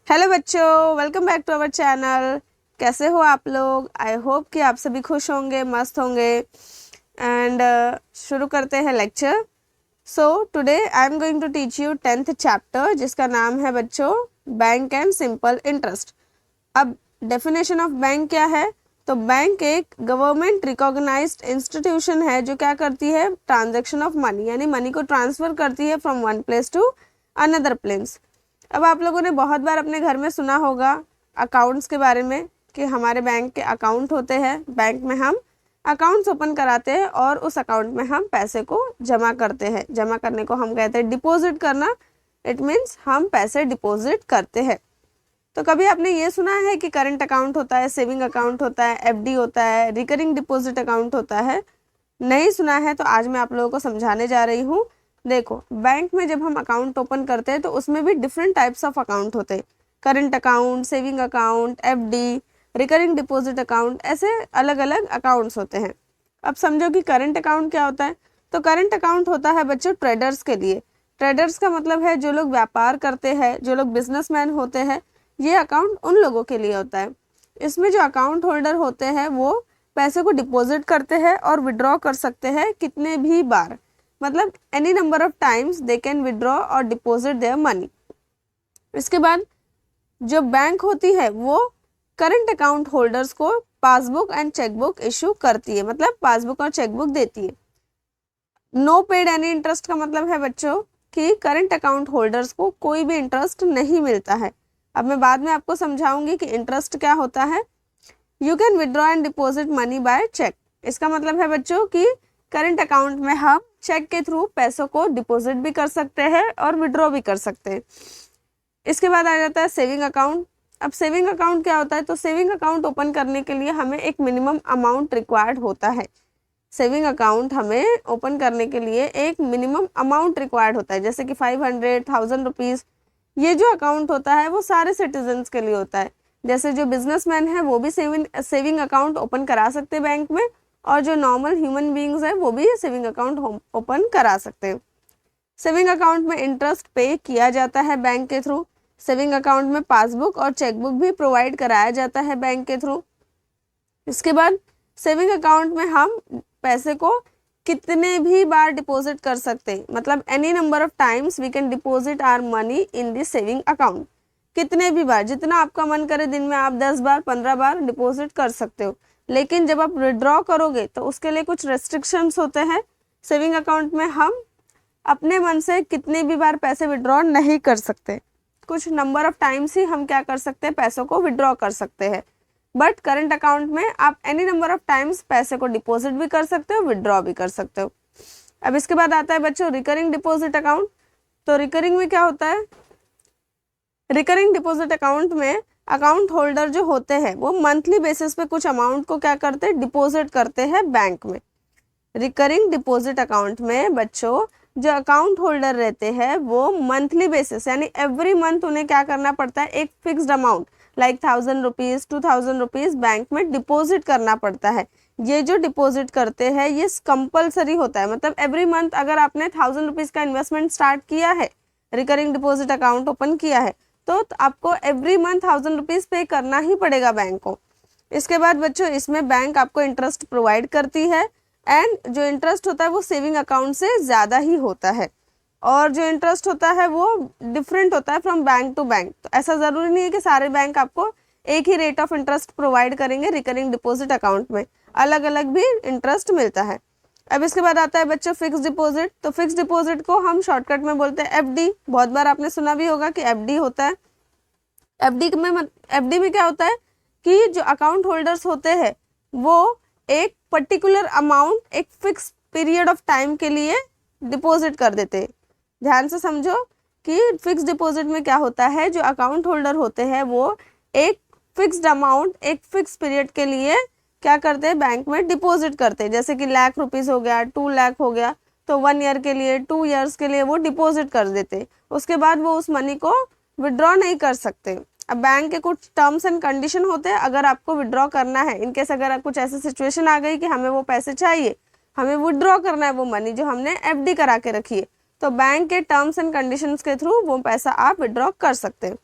Hello बच्चों, welcome back to our channel. कैसे हो आप लोग? आई होप कि आप सभी खुश होंगे, मस्त होंगे। एंड शुरू करते हैं lecture. So today I am going to teach you 10th chapter, जिसका नाम है बच्चों बैंक एंड सिंपल इंटरेस्ट। अब डेफिनेशन ऑफ बैंक क्या है? तो बैंक एक गवर्नमेंट रिकॉग्नाइज्ड इंस्टीट्यूशन है जो क्या करती है? ट्रांजैक्शन ऑफ मनी, यानी मनी को ट्रांसफर करती है from one place to another place. अब आप लोगों ने बहुत बार अपने घर में सुना होगा अकाउंट्स के बारे में कि हमारे बैंक के अकाउंट होते हैं। बैंक में हम अकाउंट्स ओपन कराते हैं और उस अकाउंट में हम पैसे को जमा करते हैं। जमा करने को हम कहते हैं डिपॉजिट करना। इट मीन्स हम पैसे डिपॉजिट करते हैं। तो कभी आपने ये सुना है कि करंट अकाउंट होता है, सेविंग अकाउंट होता है, एफडी होता है, रिकरिंग डिपॉजिट अकाउंट होता है? नहीं सुना है तो आज मैं आप लोगों को समझाने जा रही हूँ। देखो, बैंक में जब हम अकाउंट ओपन करते हैं तो उसमें भी डिफरेंट टाइप्स ऑफ अकाउंट होते हैं। Current account, saving account, FD, recurring deposit account, ऐसे अलग अलग अकाउंट्स होते हैं। अब समझो कि करंट अकाउंट क्या होता है। तो करंट अकाउंट होता है बच्चों ट्रेडर्स के लिए। ट्रेडर्स का मतलब है जो लोग व्यापार करते हैं, जो लोग बिजनेसमैन होते हैं, ये अकाउंट उन लोगों के लिए होता है। इसमें जो अकाउंट होल्डर होते हैं वो पैसे को डिपॉजिट करते हैं और विड्रॉ कर सकते हैं कितने भी बार, मतलब any number of times they can withdraw और डिपॉजिट देयर मनी। इसके बाद जो बैंक होती है वो करंट अकाउंट होल्डर्स को पासबुक एंड चेकबुक इशू करती है, मतलब पासबुक और चेकबुक देती है। नो पेड एनी इंटरेस्ट का मतलब है बच्चों कि करंट अकाउंट होल्डर्स को कोई भी इंटरेस्ट नहीं मिलता है। अब मैं बाद में आपको समझाऊंगी कि इंटरेस्ट क्या होता है। You can withdraw and deposit money by cheque. इसका मतलब है बच्चों कि करंट अकाउंट में हम चेक के थ्रू पैसों को डिपॉजिट भी कर सकते हैं और विड्रॉ भी कर सकते हैं। इसके बाद आ जाता है सेविंग अकाउंट। अब सेविंग अकाउंट क्या होता है? तो सेविंग अकाउंट ओपन करने के लिए हमें एक मिनिमम अमाउंट रिक्वायर्ड होता है। सेविंग अकाउंट हमें ओपन करने के लिए एक मिनिमम अमाउंट रिक्वायर्ड होता है, जैसे कि 500,000 रुपीज़। ये जो अकाउंट होता है वो सारे सिटीजन्स के लिए होता है। जैसे जो बिजनेसमैन है वो भी सेविंग अकाउंट ओपन करा सकते हैं बैंक में, और जो नॉर्मल ह्यूमन बींग्स है वो भी सेविंग अकाउंट ओपन करा सकते हैं। सेविंग अकाउंट में इंटरेस्ट पे किया जाता है बैंक के थ्रू। सेविंग अकाउंट में पासबुक और चेकबुक भी प्रोवाइड कराया जाता है बैंक के थ्रू। इसके बाद सेविंग अकाउंट में हम पैसे को कितने भी बार डिपॉजिट कर सकते हैं, मतलब any number of times we can deposit our money in this saving account. कितने भी बार, जितना आपका मन करे, दिन में आप 10 बार 15 बार डिपॉजिट कर सकते हो। लेकिन जब आप विड्रॉ करोगे तो उसके लिए कुछ रेस्ट्रिक्शंस होते हैं। सेविंग अकाउंट में हम अपने मन से कितने भी बार पैसे विड्रॉ नहीं कर सकते। कुछ नंबर ऑफ टाइम्स ही हम क्या कर सकते हैं, पैसों को विड्रॉ कर सकते हैं। बट करंट अकाउंट में आप एनी नंबर ऑफ टाइम्स पैसे को डिपॉजिट भी कर सकते हो, विड्रॉ भी कर सकते हो। अब इसके बाद आता है बच्चों रिकरिंग डिपॉजिट अकाउंट। तो रिकरिंग में क्या होता है? रिकरिंग डिपॉजिट अकाउंट में अकाउंट होल्डर जो होते हैं वो मंथली बेसिस पे कुछ अमाउंट को क्या करते हैं, डिपॉजिट करते हैं बैंक में। रिकरिंग डिपॉजिट अकाउंट में बच्चों जो अकाउंट होल्डर रहते हैं वो मंथली बेसिस, यानी एवरी मंथ उन्हें क्या करना पड़ता है, एक fixed amount like 1000 rupees 2000 rupees bank में डिपॉजिट करना पड़ता है। ये जो डिपॉजिट करते हैं ये कंपलसरी होता है, मतलब एवरी मंथ अगर आपने 1000 रुपीज़ का इन्वेस्टमेंट स्टार्ट किया है, रिकरिंग डिपॉजिट अकाउंट ओपन किया है, तो आपको एवरी मंथ 1000 रुपीज़ पे करना ही पड़ेगा बैंक को। इसके बाद बच्चों इसमें बैंक आपको इंटरेस्ट प्रोवाइड करती है, एंड जो इंटरेस्ट होता है वो सेविंग अकाउंट से ज़्यादा ही होता है, और जो इंटरेस्ट होता है वो डिफरेंट होता है फ्रॉम बैंक टू बैंक। तो ऐसा ज़रूरी नहीं है कि सारे बैंक आपको एक ही रेट ऑफ इंटरेस्ट प्रोवाइड करेंगे। रिकरिंग डिपॉजिट अकाउंट में अलग अलग भी इंटरेस्ट मिलता है। अब इसके बाद आता है बच्चों फिक्स डिपॉजिट। तो फिक्स डिपॉजिट को हम शॉर्टकट में बोलते हैं एफडी। बहुत बार आपने सुना भी होगा कि एफडी होता है। एफडी में क्या होता है कि जो अकाउंट होल्डर्स होते हैं वो एक पर्टिकुलर अमाउंट एक फिक्स पीरियड ऑफ टाइम के लिए डिपॉजिट कर देते हैं। ध्यान से समझो कि फिक्स डिपॉजिट में क्या होता है, जो अकाउंट होल्डर होते हैं वो एक फिक्स्ड अमाउंट एक फिक्स पीरियड के लिए क्या करते हैं, बैंक में डिपॉजिट करते हैं। जैसे कि ₹1,00,000 हो गया, 2,00,000 हो गया, तो 1 ईयर के लिए 2 ईयर्स के लिए वो डिपॉजिट कर देते। उसके बाद वो उस मनी को विड्रॉ नहीं कर सकते। अब बैंक के कुछ टर्म्स एंड कंडीशन होते हैं। अगर आपको विड्रॉ करना है, इनकेस अगर कुछ ऐसी सिचुएशन आ गई कि हमें वो पैसे चाहिए, हमें विड्रॉ करना है वो मनी जो हमने एफडी करा के रखी है, तो बैंक के टर्म्स एंड कंडीशंस के थ्रू वो पैसा आप विड्रॉ कर सकते हैं।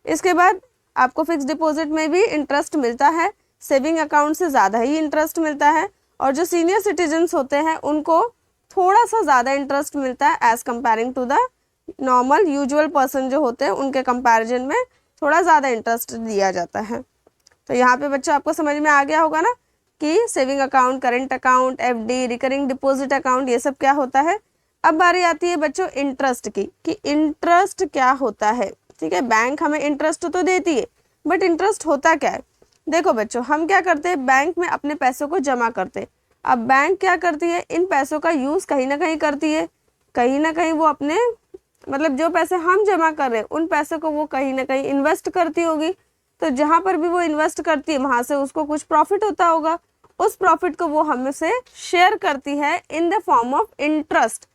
इसके बाद आपको फिक्स डिपॉजिट में भी इंटरेस्ट मिलता है, सेविंग अकाउंट से ज़्यादा ही इंटरेस्ट मिलता है, और जो सीनियर सिटीजन्स होते हैं उनको थोड़ा सा ज़्यादा इंटरेस्ट मिलता है as comparing to the normal usual person जो होते हैं, उनके कंपैरिजन में थोड़ा ज़्यादा इंटरेस्ट दिया जाता है। तो यहाँ पे बच्चों आपको समझ में आ गया होगा ना कि saving account, current account, FD, recurring deposit account, ये सब क्या होता है। अब बारी आती है बच्चों इंटरेस्ट की, कि इंटरेस्ट क्या होता है। ठीक है, बैंक हमें इंटरेस्ट तो देती है, बट इंटरेस्ट होता क्या है। देखो बच्चों, हम क्या करते हैं, बैंक में अपने पैसों को जमा करते हैं। अब बैंक क्या करती है, इन पैसों का यूज़ कहीं ना कहीं करती है, कहीं ना कहीं वो अपने मतलब जो पैसे हम जमा कर रहे हैं उन पैसों को वो कहीं ना कहीं इन्वेस्ट करती होगी। तो जहाँ पर भी वो इन्वेस्ट करती है वहाँ से उसको कुछ प्रॉफिट होता होगा, उस प्रॉफिट को वो हमसे शेयर करती है in the form of interest.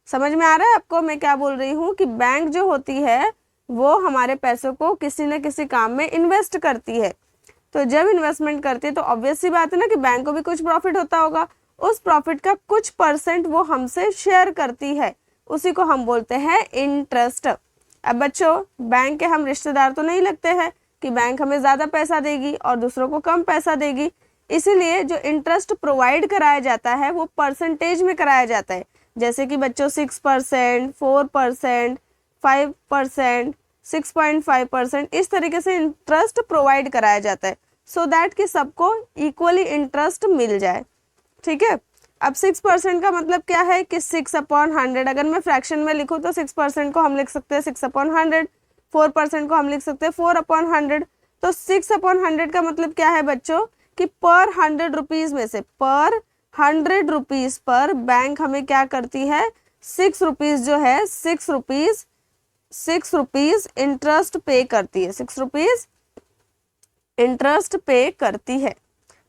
समझ में आ रहा है आपको मैं क्या बोल रही हूँ, कि बैंक जो होती है वो हमारे पैसों को किसी न किसी काम में इन्वेस्ट करती है। तो जब इन्वेस्टमेंट करती है तो ऑब्वियस सी बात है ना कि बैंक को भी कुछ प्रॉफिट होता होगा, उस प्रॉफिट का कुछ परसेंट वो हमसे शेयर करती है, उसी को हम बोलते हैं इंटरेस्ट। अब बच्चों, बैंक के हम रिश्तेदार तो नहीं लगते हैं कि बैंक हमें ज़्यादा पैसा देगी और दूसरों को कम पैसा देगी, इसीलिए जो इंटरेस्ट प्रोवाइड कराया जाता है वो परसेंटेज में कराया जाता है। जैसे कि बच्चों 6%, 4%, 5%, 6.5%, इस तरीके से इंटरेस्ट प्रोवाइड कराया जाता है, सो दैट कि सबको इक्वली इंटरेस्ट मिल जाए। ठीक है, अब 6% का मतलब क्या है कि 6/100, अगर मैं फ्रैक्शन में लिखूँ तो 6% को हम लिख सकते हैं 6/100, 4% को हम लिख सकते हैं 4/100। तो 6/100 का मतलब क्या है बच्चों, कि पर 100 रुपीज़ में से, पर 100 रुपीज़ पर बैंक हमें क्या करती है, 6 रुपीज़ जो है, 6 रुपीज़ इंटरेस्ट पे करती है, 6 रुपीज़ इंटरेस्ट पे करती है।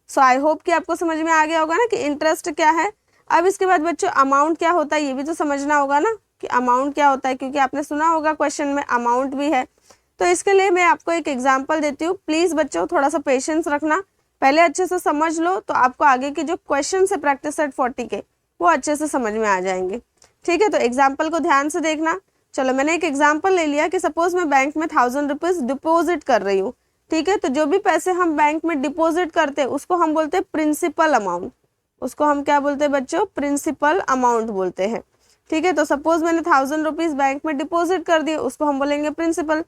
सो आई होप कि आपको समझ में आ गया होगा ना कि इंटरेस्ट क्या है। अब इसके बाद बच्चों अमाउंट क्या होता है, ये भी तो समझना होगा ना कि अमाउंट क्या होता है, क्योंकि आपने सुना होगा क्वेश्चन में अमाउंट भी है। तो इसके लिए मैं आपको एक एग्जांपल देती हूँ, प्लीज़ बच्चों थोड़ा सा पेशेंस रखना, पहले अच्छे से समझ लो तो आपको आगे के जो क्वेश्चन है प्रैक्टिस सेट 40 के वो अच्छे से समझ में आ जाएंगे। ठीक है, तो एग्जाम्पल को ध्यान से देखना। चलो मैंने एक एग्जाम्पल ले लिया कि सपोज मैं बैंक में 1000 रुपीज़ डिपोजिट कर रही हूँ। ठीक है, तो जो भी पैसे हम बैंक में डिपॉजिट करते हैं उसको हम बोलते हैं प्रिंसिपल अमाउंट, उसको हम क्या बोलते हैं बच्चों, प्रिंसिपल अमाउंट बोलते हैं। ठीक है, तो सपोज मैंने 1000 रुपीज़ बैंक में डिपॉजिट कर दिए, उसको हम बोलेंगे प्रिंसिपल।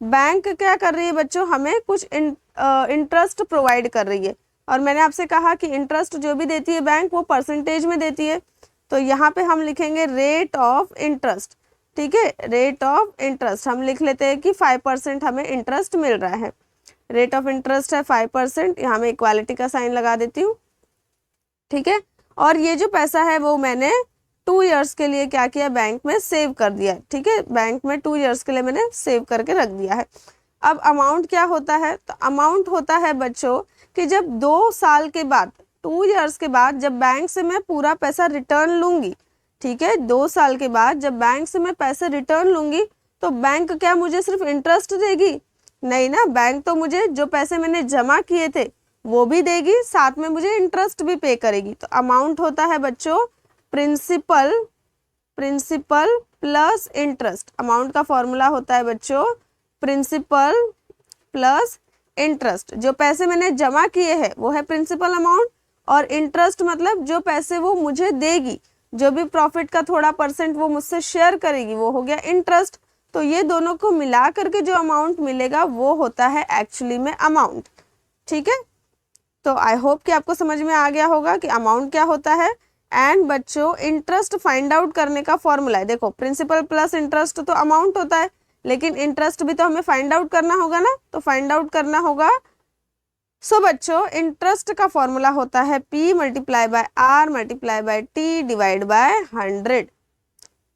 बैंक क्या कर रही है बच्चों, हमें कुछ इंटरेस्ट प्रोवाइड कर रही है, और मैंने आपसे कहा कि इंटरेस्ट जो भी देती है बैंक वो परसेंटेज में देती है। तो यहाँ पे हम लिखेंगे रेट ऑफ इंटरेस्ट। ठीक है, रेट ऑफ इंटरेस्ट हम लिख लेते हैं कि 5% हमें इंटरेस्ट मिल रहा है, रेट ऑफ इंटरेस्ट है 5%, यहाँ मैं इक्वालिटी का साइन लगा देती हूँ। ठीक है, और ये जो पैसा है वो मैंने 2 इयर्स के लिए क्या किया, बैंक में सेव कर दिया। ठीक है, बैंक में 2 इयर्स के लिए मैंने सेव करके रख दिया है। अब अमाउंट क्या होता है, तो अमाउंट होता है बच्चों कि जब 2 साल के बाद, 2 इयर्स के बाद जब बैंक से मैं पूरा पैसा रिटर्न लूँगी, ठीक है, 2 साल के बाद जब बैंक से मैं पैसे रिटर्न लूँगी तो बैंक क्या मुझे सिर्फ इंटरेस्ट देगी, नहीं ना, बैंक तो मुझे जो पैसे मैंने जमा किए थे वो भी देगी, साथ में मुझे इंटरेस्ट भी पे करेगी। तो अमाउंट होता है बच्चों प्रिंसिपल प्लस इंटरेस्ट। अमाउंट का फॉर्मूला होता है बच्चों प्रिंसिपल प्लस इंटरेस्ट। जो पैसे मैंने जमा किए हैं वो है प्रिंसिपल अमाउंट, और इंटरेस्ट मतलब जो पैसे वो मुझे देगी, जो भी प्रॉफिट का थोड़ा परसेंट वो मुझसे शेयर करेगी, वो हो गया इंटरेस्ट। तो ये दोनों को मिला करके जो अमाउंट मिलेगा वो होता है एक्चुअली में अमाउंट। ठीक है, तो आई होप कि आपको समझ में आ गया होगा कि अमाउंट क्या होता है। एंड बच्चों इंटरेस्ट फाइंड आउट करने का फॉर्मूला है, देखो प्रिंसिपल प्लस इंटरेस्ट तो अमाउंट होता है, लेकिन इंटरेस्ट भी तो हमें फाइंड आउट करना होगा ना, तो फाइंड आउट करना होगा। सो बच्चों इंटरेस्ट का फॉर्मूला होता है P multiply by R multiply by T divide by 100।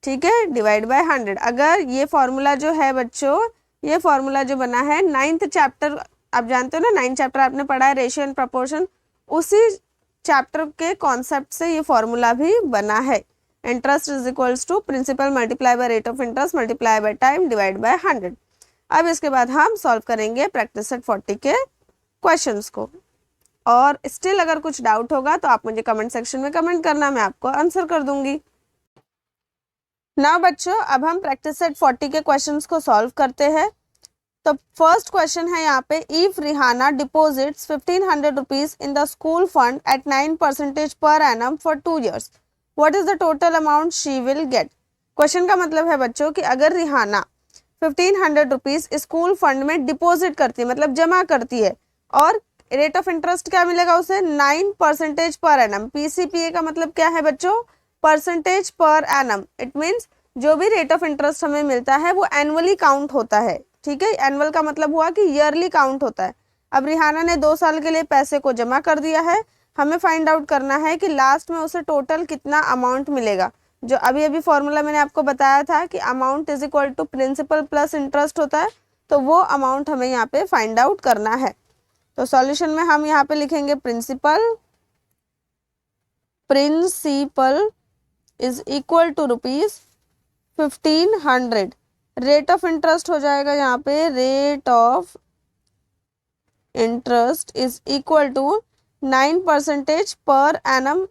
ठीक है, डिवाइड बाय 100। अगर ये फॉर्मूला जो है बच्चों, ये फॉर्मूला जो बना है 9th चैप्टर, आप जानते हो ना 9th चैप्टर आपने पढ़ा है रेशियो एंड प्रपोर्शन, उसी चैप्टर के कॉन्सेप्ट से ये फॉर्मूला भी बना है। Interest is equals to principal multiply by rate of interest multiply by time divide by 100। अब इसके बाद हम सॉल्व करेंगे प्रैक्टिस सेट 40 के क्वेश्चंस को, और स्टिल अगर कुछ डाउट होगा तो आप मुझे कमेंट सेक्शन में कमेंट करना, मैं आपको आंसर कर दूंगी। नाउ बच्चों अब हम प्रैक्टिस सेट 40 के क्वेश्चंस को सॉल्व करते हैं। तो फर्स्ट क्वेश्चन है यहाँ पे, if Rihana deposits 1500 rupees in the school fund at 9% per annum for 2 years, what is the total amount she will get. Question का मतलब है बच्चों कि अगर रिहाना 1500 रुपीज स्कूल फंड में डिपॉजिट करती है, मतलब जमा करती है, और रेट ऑफ इंटरेस्ट क्या मिलेगा उसे, 9% पर एनम। पीसीपीए का मतलब क्या है बच्चों, percentage per annum. It means जो भी रेट ऑफ इंटरेस्ट हमें मिलता है वो एनुअली काउंट होता है, ठीक है। एनुअल का मतलब हुआ कि ईयरली काउंट होता है। अब रिहाना ने 2 साल के लिए पैसे को जमा कर दिया है, हमें फाइंड आउट करना है कि लास्ट में उसे टोटल कितना अमाउंट मिलेगा। जो अभी अभी फॉर्मूला मैंने आपको बताया था कि amount is equal to principal plus interest होता है, तो वो अमाउंट हमें यहाँ पे फाइंड आउट करना है। तो सॉल्यूशन में हम यहाँ पे लिखेंगे principal is equal to ₹1500। Rate of interest हो जाएगा यहाँ पे, rate of interest is equal to 9% per annum.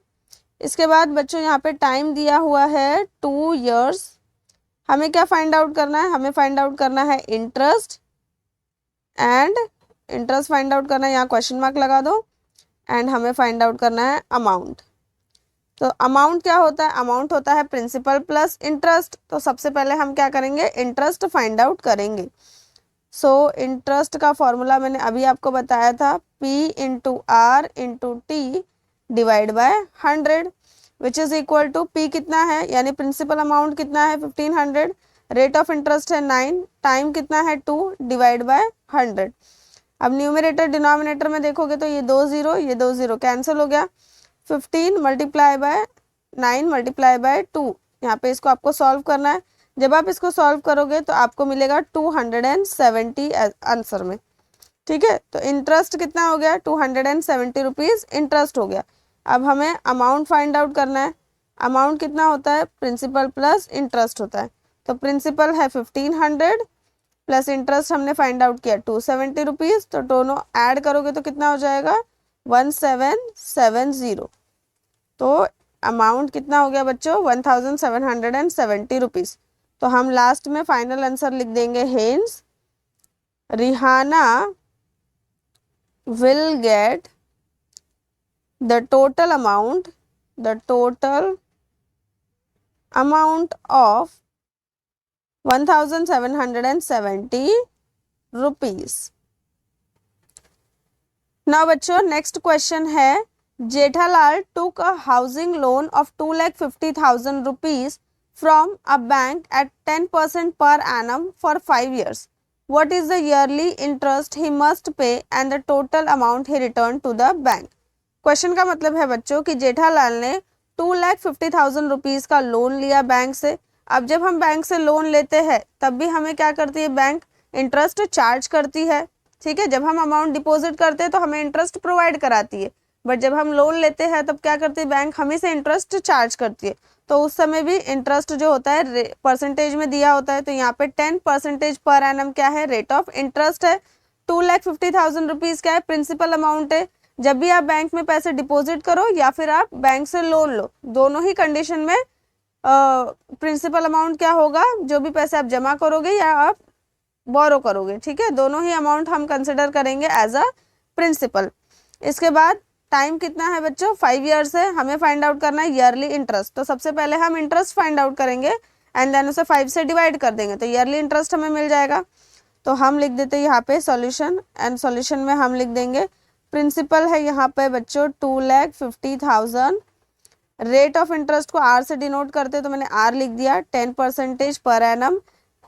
इसके बाद बच्चों यहाँ पे टाइम दिया हुआ है 2 years। हमें क्या फाइंड आउट करना है, हमें फाइंड आउट करना है interest, and interest find out करना है, यहाँ क्वेश्चन मार्क लगा दो, एंड हमें फाइंड आउट करना है अमाउंट। तो अमाउंट क्या होता है, अमाउंट होता है प्रिंसिपल प्लस इंटरेस्ट। तो सबसे पहले हम क्या करेंगे, इंटरेस्ट फाइंड आउट करेंगे। सो इंटरेस्ट का फॉर्मूला मैंने अभी आपको बताया था, P into R into T divide by 100, which is equal to P कितना है, यानी प्रिंसिपल अमाउंट कितना है 1500, रेट ऑफ इंटरेस्ट है 9, टाइम कितना है 2 डिवाइड बाय 100। अब न्यूमरेटर डिनोमिनेटर में देखोगे तो ये 2 0, ये 2 0 कैंसिल हो गया। 15 मल्टीप्लाई बाय 9 मल्टीप्लाई बाय 2, यहाँ पे इसको आपको सॉल्व करना है। जब आप इसको सॉल्व करोगे तो आपको मिलेगा 270 आंसर में, ठीक है। तो इंटरेस्ट कितना हो गया, 270 रुपीज़ इंटरेस्ट हो गया। अब हमें अमाउंट फाइंड आउट करना है। अमाउंट कितना होता है, प्रिंसिपल प्लस इंटरेस्ट होता है। तो प्रिंसिपल है 1500 प्लस इंटरेस्ट हमने फाइंड आउट किया 270 रुपीज़, तो दोनों ऐड करोगे तो कितना हो जाएगा 1770। तो अमाउंट कितना हो गया बच्चों 1770 रुपीज़। तो हम लास्ट में फाइनल आंसर लिख देंगे, hence Rihana will get the total amount of 1770 rupees. Now बच्चों नेक्स्ट क्वेश्चन है, Jethalal took a housing loan of 2,50,000 rupees from a bank at 10% per annum for 5 years. What is the yearly interest he must pay and the total amount he returned to the bank? Question का मतलब है बच्चों कि जेठालाल ने 2,50,000 rupees का loan लिया bank से। अब जब हम बैंक से लोन लेते हैं तब भी हमें क्या करती है, बैंक इंटरेस्ट चार्ज करती है, ठीक है। जब हम अमाउंट डिपॉजिट करते हैं तो हमें इंटरेस्ट प्रोवाइड कराती है, बट जब हम लोन लेते हैं तब क्या करती है, बैंक हमें से इंटरेस्ट चार्ज करती है। तो उस समय भी इंटरेस्ट जो होता है परसेंटेज में दिया होता है। तो यहाँ पे 10% पर एनम क्या है, रेट ऑफ इंटरेस्ट है। 2,50,000 रुपीज़ क्या है, प्रिंसिपल अमाउंट है। जब भी आप बैंक में पैसे डिपॉजिट करो या फिर आप बैंक से लोन लो, दोनों ही कंडीशन में प्रिंसिपल अमाउंट क्या होगा, जो भी पैसे आप जमा करोगे या आप बोरो करोगे, ठीक है, दोनों ही अमाउंट हम कंसिडर करेंगे एज अ प्रिंसिपल। इसके बाद टाइम कितना है बच्चों, 5 years है। हमें फाइंड आउट करना है ईयरली इंटरेस्ट। तो सबसे पहले हम इंटरेस्ट फाइंड आउट करेंगे एंड देन उसे 5 से डिवाइड कर देंगे, तो ईयरली इंटरेस्ट हमें मिल जाएगा। तो हम लिख देते हैं यहाँ पे सॉल्यूशन, एंड सॉल्यूशन में हम लिख देंगे प्रिंसिपल है यहाँ पे बच्चों 2,50,000, रेट ऑफ इंटरेस्ट को आर से डिनोट करते तो मैंने आर लिख दिया 10% पर एनम,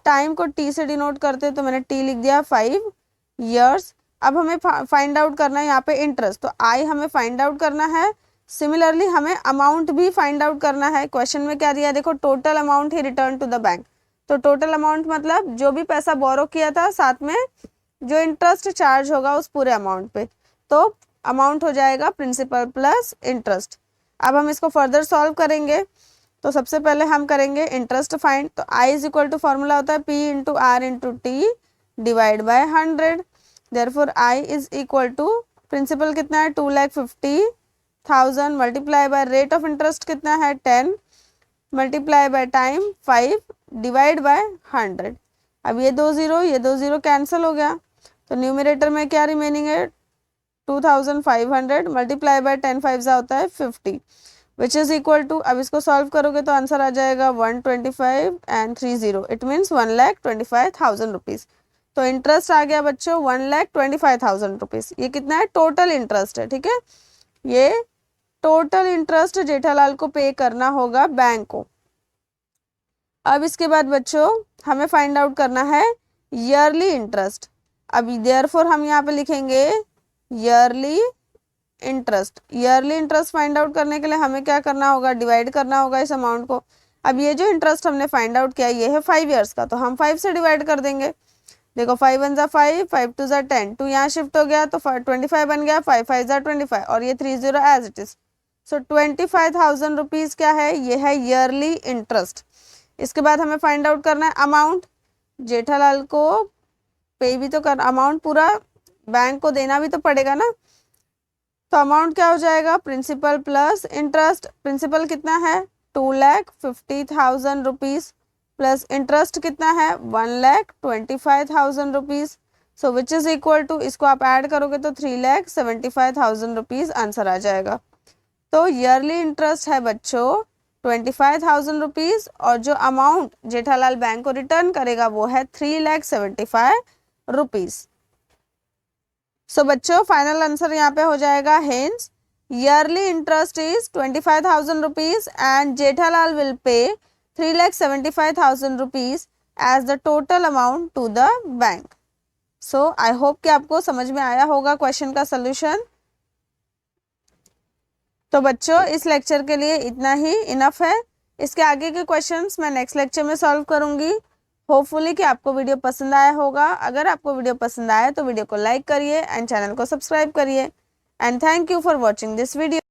टाइम को टी से डिनोट करते तो मैंने टी लिख दिया 5 years। अब हमें फाइंड आउट करना है यहाँ पे इंटरेस्ट, तो आई हमें फाइंड आउट करना है। सिमिलरली हमें अमाउंट भी फाइंड आउट करना है। क्वेश्चन में क्या दिया देखो, टोटल अमाउंट ही रिटर्न टू द बैंक। तो टोटल अमाउंट मतलब जो भी पैसा बोरो किया था साथ में जो इंटरेस्ट चार्ज होगा उस पूरे अमाउंट पे, तो अमाउंट हो जाएगा प्रिंसिपल प्लस इंटरेस्ट। अब हम इसको फर्दर सॉल्व करेंगे। तो सबसे पहले हम करेंगे इंटरेस्ट फाइंड। तो I is equal to formula होता है P into R into T divide by 100। Therefore I is equal to principal कितना है 2,50,000 multiply by rate of interest कितना है 10 multiply by time 5 divide by 100। अब ये 2 0 कैंसिल हो गया, तो न्यूमरेटर में क्या रिमेनिंग है 2500 मल्टीप्लाई बाय 10 5 होता है 50 विच इज इक्वल टू, अब इसको सॉल्व करोगे तो आंसर आ जाएगा 125 एंड 30, इट मीन्स 1,25,000 रुपीज़। तो इंटरेस्ट आ गया बच्चों 1,25,000 रुपीज़। ये कितना है टोटल इंटरेस्ट है, ठीक है, ये टोटल इंटरेस्ट जेठालाल को पे करना होगा बैंक को। अब इसके बाद बच्चों हमें फाइंड आउट करना है ईयरली इंटरेस्ट। अब देयरफॉर हम यहाँ पे लिखेंगे yearly interest. Yearly interest find out करने के लिए हमें क्या करना होगा, डिवाइड करना होगा इस अमाउंट को। अब ये जो इंटरेस्ट हमने फाइंड आउट किया ये है 5 ईयर्स का, तो हम 5 से डिवाइड कर देंगे। देखो 5 1 = 5, 5 2 = 10, 2 यहाँ शिफ्ट हो गया तो 25 बन गया, 5 5 = 25 और ये 30 as it is. So 25,000 rupees क्या है, ये है ईयरली इंटरेस्ट। इसके बाद हमें फाइंड आउट करना है अमाउंट, जेठालाल को पे भी तो कर, अमाउंट पूरा बैंक को देना भी तो पड़ेगा ना। तो अमाउंट क्या हो जाएगा, प्रिंसिपल प्लस इंटरेस्ट। प्रिंसिपल कितना है 2,50,000 रुपीज़ प्लस इंटरेस्ट कितना है 1,25,000 rupees. So which is equal to, इसको आप ऐड करोगे तो 3,75,000 रुपीज़ आंसर आ जाएगा। तो ईयरली इंटरेस्ट है बच्चों 25,000 रुपीज़ और जो अमाउंट जेठालाल बैंक को रिटर्न करेगा वो है 3,75,000 रुपीज़। सो बच्चों फाइनल आंसर यहाँ पे हो जाएगा hence yearly interest is 25,000 rupees and Jethalal will pay 3,75,000 rupees as the total amount to the bank. So I hope कि आपको समझ में आया होगा क्वेश्चन का सोल्यूशन। तो बच्चों इस लेक्चर के लिए इतना ही इनफ है। इसके आगे के क्वेश्चंस मैं नेक्स्ट लेक्चर में सॉल्व करूंगी। होपफुली कि आपको वीडियो पसंद आया होगा। अगर आपको वीडियो पसंद आया तो वीडियो को लाइक करिए एंड चैनल को सब्सक्राइब करिए and thank you for watching this video.